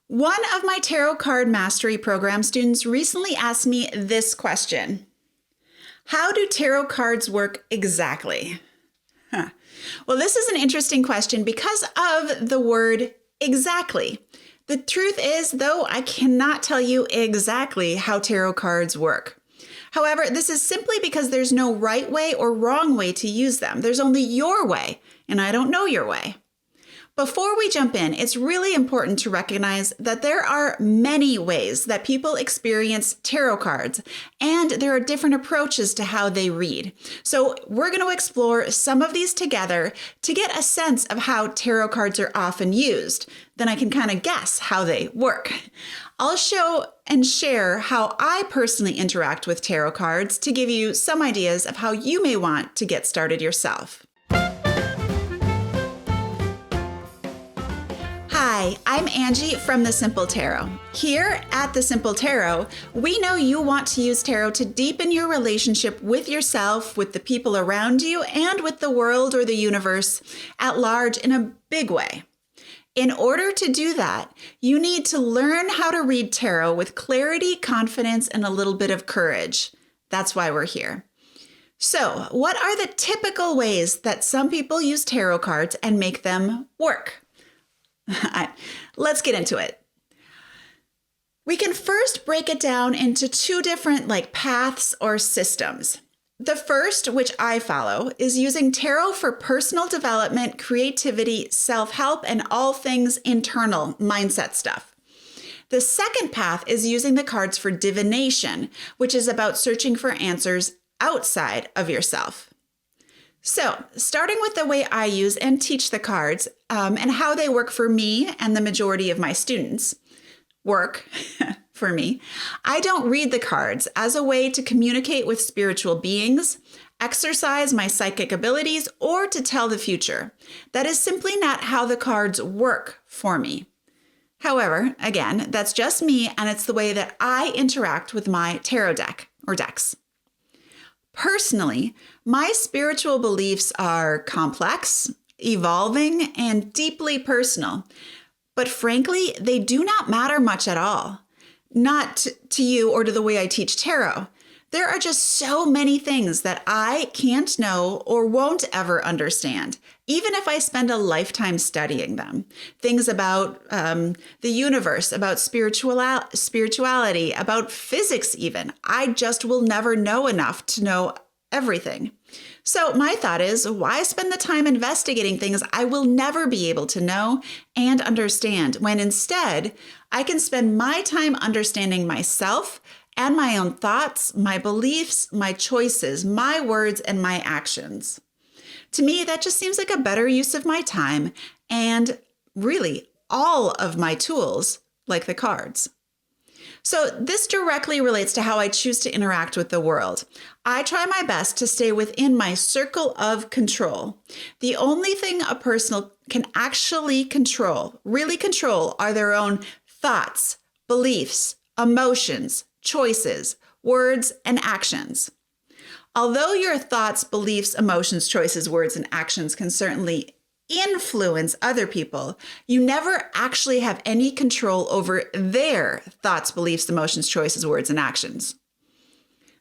One of my Tarot Card Mastery Program students recently asked me this question. How do tarot cards work exactly? Well, this is an interesting question because of the word exactly. The truth is, though, I cannot tell you exactly how tarot cards work. However, this is simply because there's no right way or wrong way to use them. There's only your way, and I don't know your way. Before we jump in, it's really important to recognize that there are many ways that people experience tarot cards, and there are different approaches to how they read. So we're going to explore some of these together to get a sense of how tarot cards are often used. Then I can kind of guess how they work. I'll show and share how I personally interact with tarot cards to give you some ideas of how you may want to get started yourself. Hi, I'm Angie from The Simple Tarot. Here at The Simple Tarot, we know you want to use tarot to deepen your relationship with yourself, with the people around you, and with the world or the universe at large in a big way. In order to do that, you need to learn how to read tarot with clarity, confidence, and a little bit of courage. That's why we're here. So, what are the typical ways that some people use tarot cards and make them work? Let's get into it. We can first break it down into two different paths or systems. The first, which I follow, is using tarot for personal development, creativity, self-help, and all things internal mindset stuff. The second path is using the cards for divination, which is about searching for answers outside of yourself. So, starting with the way I use and teach the cards and how they work for me and the majority of my students work for me, I don't read the cards as a way to communicate with spiritual beings, exercise my psychic abilities, or to tell the future. That is simply not how the cards work for me. However, again, that's just me, and it's the way that I interact with my tarot deck or decks. Personally, my spiritual beliefs are complex, evolving, and deeply personal. But frankly, they do not matter much at all. Not to you or to the way I teach tarot. There are just so many things that I can't know or won't ever understand, even if I spend a lifetime studying them. Things about the universe, about spirituality, about physics even. I just will never know enough to know everything. So my thought is, why spend the time investigating things I will never be able to know and understand, when instead I can spend my time understanding myself and my own thoughts, my beliefs, my choices, my words, and my actions. To me, that just seems like a better use of my time and really all of my tools, like the cards. So this directly relates to how I choose to interact with the world. I try my best to stay within my circle of control. The only thing a person can actually really control, are their own thoughts, beliefs, emotions, choices, words, and actions. Although your thoughts, beliefs, emotions, choices, words, and actions can certainly influence other people, you never actually have any control over their thoughts, beliefs, emotions, choices, words, and actions.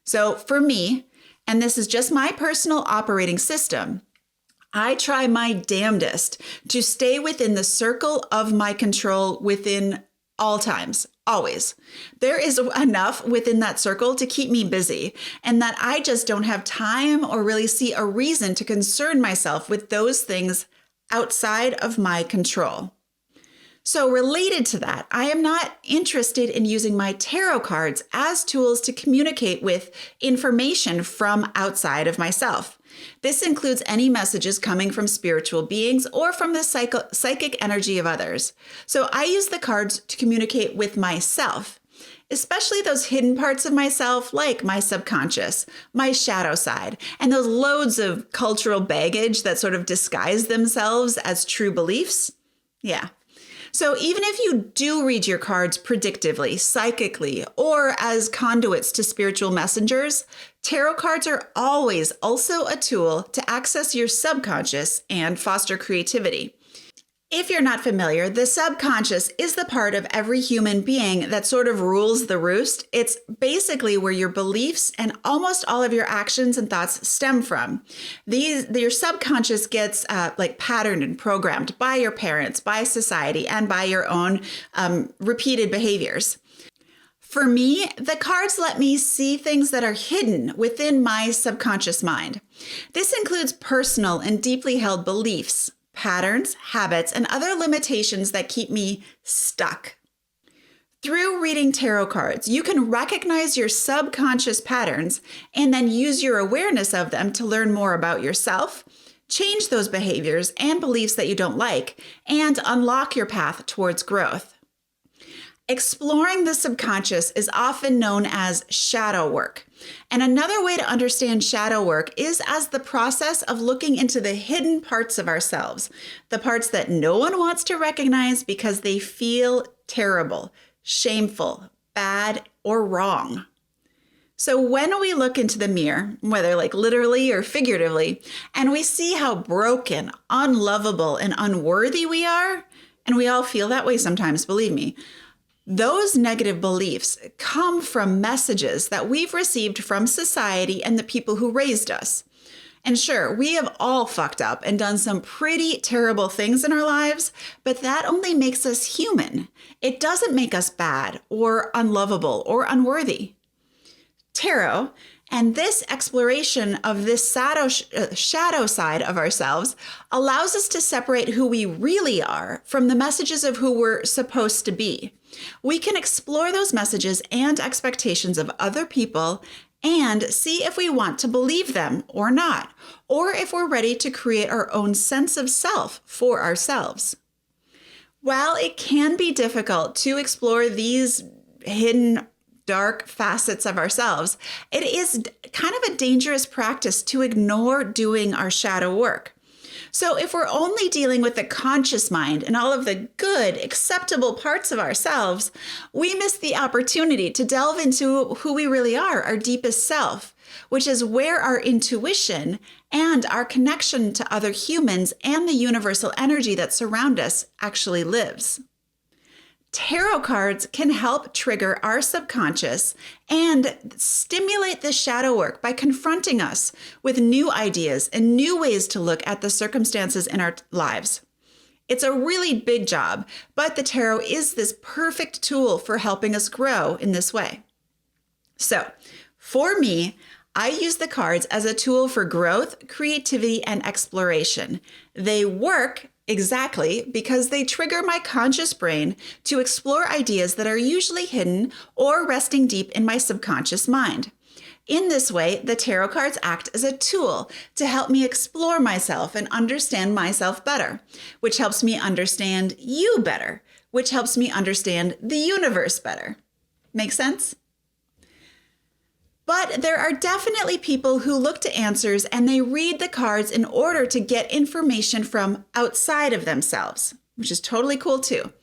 So for me, and this is just my personal operating system, I try my damnedest to stay within the circle of my control within all times, always. There is enough within that circle to keep me busy, and that I just don't have time or really see a reason to concern myself with those things outside of my control. So related to that, I am not interested in using my tarot cards as tools to communicate with information from outside of myself. This includes any messages coming from spiritual beings or from the psychic energy of others. So I use the cards to communicate with myself, especially those hidden parts of myself, like my subconscious, my shadow side, and those loads of cultural baggage that sort of disguise themselves as true beliefs. Yeah. So even if you do read your cards predictively, psychically, or as conduits to spiritual messengers, tarot cards are always also a tool to access your subconscious and foster creativity. If you're not familiar, the subconscious is the part of every human being that sort of rules the roost. It's basically where your beliefs and almost all of your actions and thoughts stem from. Your subconscious gets like patterned and programmed by your parents, by society, and by your own repeated behaviors. For me, the cards let me see things that are hidden within my subconscious mind. This includes personal and deeply held beliefs, patterns, habits, and other limitations that keep me stuck. Through reading tarot cards, you can recognize your subconscious patterns and then use your awareness of them to learn more about yourself, change those behaviors and beliefs that you don't like, and unlock your path towards growth. Exploring the subconscious is often known as shadow work. And another way to understand shadow work is as the process of looking into the hidden parts of ourselves, the parts that no one wants to recognize because they feel terrible, shameful, bad, or wrong. So when we look into the mirror, whether like literally or figuratively, and we see how broken, unlovable, and unworthy we are, and we all feel that way sometimes, believe me, those negative beliefs come from messages that we've received from society and the people who raised us. And sure, we have all fucked up and done some pretty terrible things in our lives, but that only makes us human. It doesn't make us bad or unlovable or unworthy. Tarot and this exploration of this shadow side of ourselves allows us to separate who we really are from the messages of who we're supposed to be. We can explore those messages and expectations of other people and see if we want to believe them or not, or if we're ready to create our own sense of self for ourselves. While it can be difficult to explore these hidden dark facets of ourselves, it is kind of a dangerous practice to ignore doing our shadow work. So if we're only dealing with the conscious mind and all of the good, acceptable parts of ourselves, we miss the opportunity to delve into who we really are, our deepest self, which is where our intuition and our connection to other humans and the universal energy that surround us actually lives. Tarot cards can help trigger our subconscious and stimulate the shadow work by confronting us with new ideas and new ways to look at the circumstances in our lives. It's a really big job, but the tarot is this perfect tool for helping us grow in this way. So, for me, I use the cards as a tool for growth, creativity, and exploration. They work exactly because they trigger my conscious brain to explore ideas that are usually hidden or resting deep in my subconscious mind. In this way, the tarot cards act as a tool to help me explore myself and understand myself better, which helps me understand you better, which helps me understand the universe better. Make sense? But there are definitely people who look to answers and they read the cards in order to get information from outside of themselves, which is totally cool too.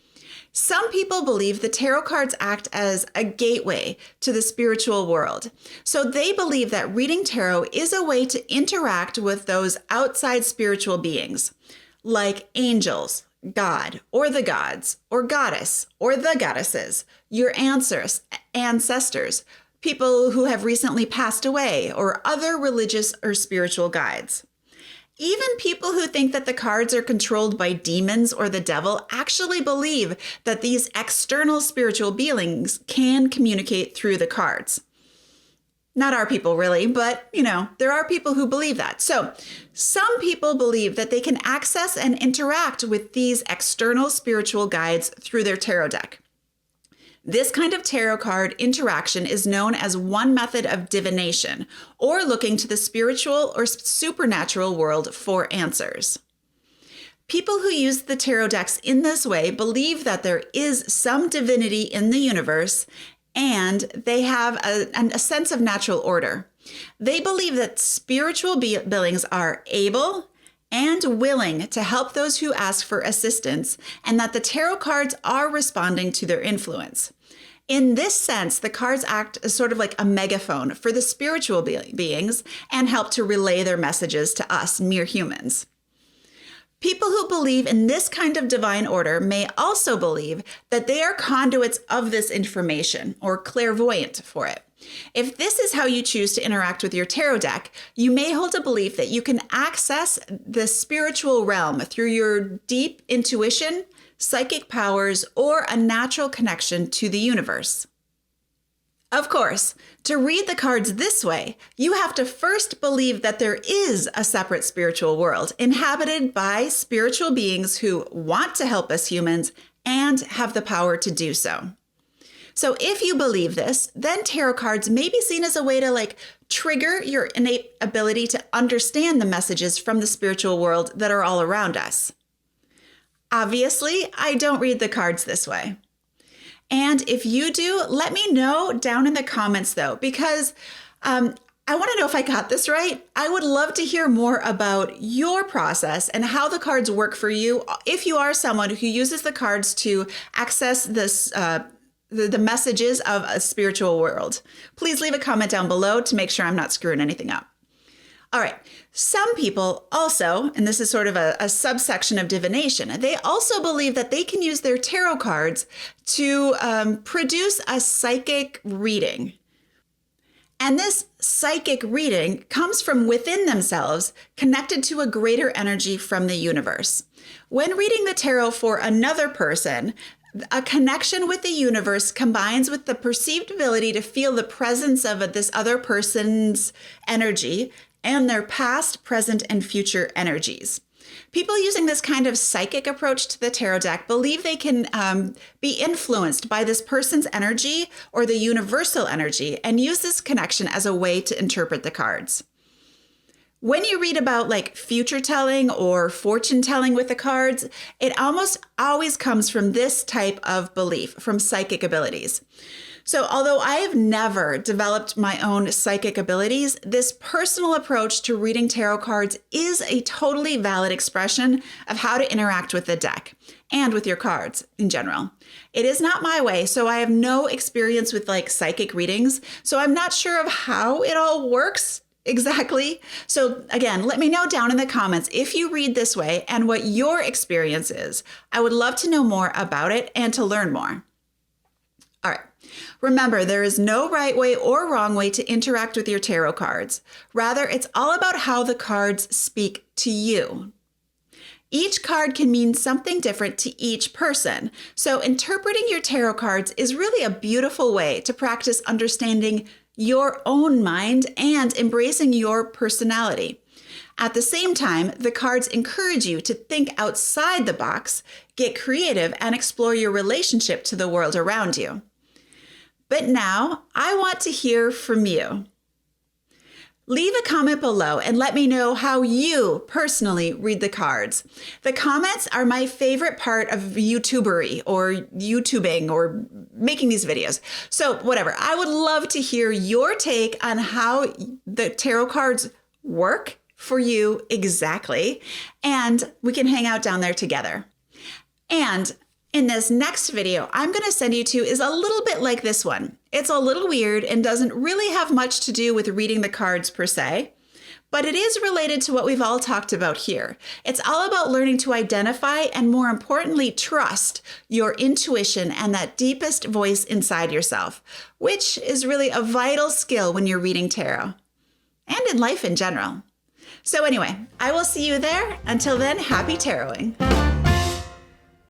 Some people believe the tarot cards act as a gateway to the spiritual world. So they believe that reading tarot is a way to interact with those outside spiritual beings, like angels, God, or the gods, or goddess, or the goddesses, your ancestors, people who have recently passed away, or other religious or spiritual guides. Even people who think that the cards are controlled by demons or the devil actually believe that these external spiritual beings can communicate through the cards. Not our people really, but there are people who believe that. So some people believe that they can access and interact with these external spiritual guides through their tarot deck. This kind of tarot card interaction is known as one method of divination, or looking to the spiritual or supernatural world for answers. People who use the tarot decks in this way believe that there is some divinity in the universe and they have a sense of natural order. They believe that spiritual beings are able and willing to help those who ask for assistance, and that the tarot cards are responding to their influence. In this sense, the cards act as sort of like a megaphone for the spiritual beings and help to relay their messages to us, mere humans. People who believe in this kind of divine order may also believe that they are conduits of this information or clairvoyant for it. If this is how you choose to interact with your tarot deck, you may hold a belief that you can access the spiritual realm through your deep intuition, psychic powers, or a natural connection to the universe. Of course, to read the cards this way, you have to first believe that there is a separate spiritual world inhabited by spiritual beings who want to help us humans and have the power to do so. So if you believe this, then tarot cards may be seen as a way to trigger your innate ability to understand the messages from the spiritual world that are all around us. Obviously, I don't read the cards this way. And if you do, let me know down in the comments though, because I want to know if I got this right. I would love to hear more about your process and how the cards work for you. If you are someone who uses the cards to access this, the messages of a spiritual world, please leave a comment down below to make sure I'm not screwing anything up. All right. Some people also, and this is sort of a subsection of divination, they also believe that they can use their tarot cards to produce a psychic reading. And this psychic reading comes from within themselves, connected to a greater energy from the universe. When reading the tarot for another person, a connection with the universe combines with the perceived ability to feel the presence of this other person's energy and their past, present, and future energies. People using this kind of psychic approach to the tarot deck believe they can be influenced by this person's energy or the universal energy and use this connection as a way to interpret the cards. When you read about future telling or fortune telling with the cards, it almost always comes from this type of belief, from psychic abilities. So although I have never developed my own psychic abilities, this personal approach to reading tarot cards is a totally valid expression of how to interact with the deck and with your cards in general. It is not my way, so I have no experience with psychic readings, so I'm not sure of how it all works exactly. So again, let me know down in the comments if you read this way and what your experience is. I would love to know more about it and to learn more. All right. Remember, there is no right way or wrong way to interact with your tarot cards. Rather, it's all about how the cards speak to you. Each card can mean something different to each person. So interpreting your tarot cards is really a beautiful way to practice understanding your own mind and embracing your personality. At the same time, the cards encourage you to think outside the box, get creative, and explore your relationship to the world around you. But now, I want to hear from you. Leave a comment below and let me know how you personally read the cards. The comments are my favorite part of YouTubery or YouTubing or making these videos. So whatever, I would love to hear your take on how the tarot cards work for you exactly, and we can hang out down there together. And in this next video I'm going to send you to is a little bit like this one. It's a little weird and doesn't really have much to do with reading the cards per se, but it is related to what we've all talked about here. It's all about learning to identify and, more importantly, trust your intuition and that deepest voice inside yourself, which is really a vital skill when you're reading tarot and in life in general. So anyway, I will see you there. Until then, happy taroting.